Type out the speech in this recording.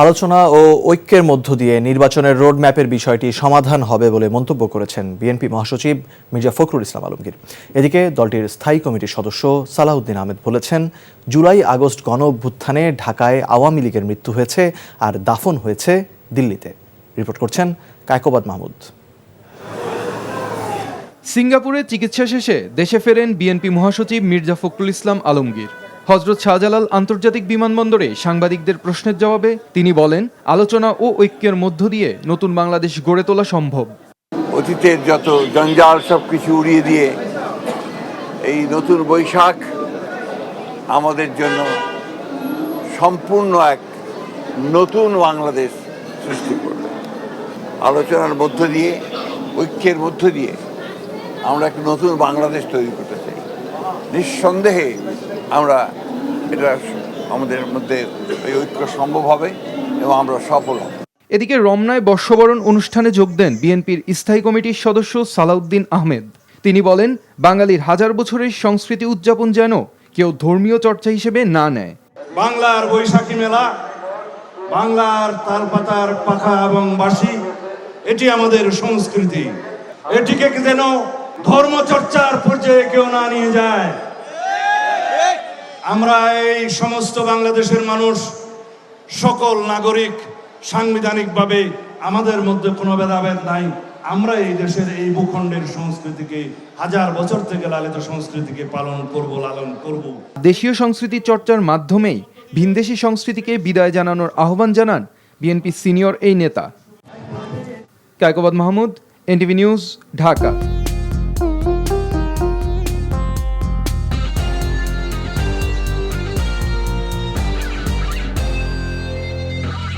আলোচনা ও ঐক্যের মধ্য দিয়ে নির্বাচনের রোডম্যাপের বিষয়টি সমাধান হবে বলে মন্তব্য করেছেন বিএনপি মহাসচিব মির্জা ফখরুল ইসলাম আলমগীর। এদিকে দলটির স্থায়ী কমিটির সদস্য সালাউদ্দিন আহমেদ বলেছেন, জুলাই আগস্ট গণঅভ্যুত্থানে ঢাকায় আওয়ামী লীগের মৃত্যু হয়েছে আর দাফন হয়েছে দিল্লিতে। রিপোর্ট করছেন কায়কোবাদ মাহমুদ। সিঙ্গাপুরে চিকিৎসা শেষে দেশে ফেরেন বিএনপি মহাসচিব মির্জা ফখরুল ইসলাম আলমগীর। হযরত শাহজালাল আন্তর্জাতিক বিমানবন্দরে সাংবাদিকদের প্রশ্নের জবাবে তিনি বলেন, আলোচনা ও ঐক্যের মধ্য দিয়ে নতুন বাংলাদেশ গড়ে তোলা সম্ভব। অতীতের যত জঞ্জাল সবকিছু উড়িয়ে দিয়ে এই নতুন বৈশাখ আমাদের জন্য সম্পূর্ণ এক নতুন বাংলাদেশ সৃষ্টি করবে। আলোচনার মধ্য দিয়ে, ঐক্যের মধ্য দিয়ে আমরা একটা নতুন বাংলাদেশ তৈরি করতে চাই। নিঃসন্দেহে আমরা এটা আমাদের মধ্যে এই ঐক্য সম্ভব হবে এবং আমরা সফল হব। এদিকে রমনায় বর্ষবরণ অনুষ্ঠানে যোগ দেন বিএনপির স্থায়ী কমিটির সদস্য সালাউদ্দিন আহমেদ। তিনি বলেন, বাঙালির হাজার বছরের সংস্কৃতি উদযাপন যেন কেউ ধর্মীয় চর্চা হিসেবে না নেয়। বাংলার বৈশাখী মেলা, বাংলার তালপাতার পাখা এবং বাঁশি, এটি আমাদের সংস্কৃতি। এটিকে যেন ধর্মচর্চার পর্যায়ে কেউ না নিয়ে যায়। আমরা এই সমস্ত বাংলাদেশের মানুষ, সকল নাগরিক, সাংবিধানিকভাবে আমাদের মধ্যে কোনো ভেদাভেদ নাই। আমরা এই দেশের এই ভূখণ্ডের সংস্কৃতিকে, হাজার বছর থেকে লালিত সংস্কৃতিকে পালন করব, লালন করব। দেশীয় সংস্কৃতি চর্চার মাধ্যমেই ভিনদেশি সংস্কৃতিকে বিদায় জানানোর আহ্বান জানান বিএনপি সিনিয়র এই নেতা। Kaikobad Mahmud, NTV news, Dhaka.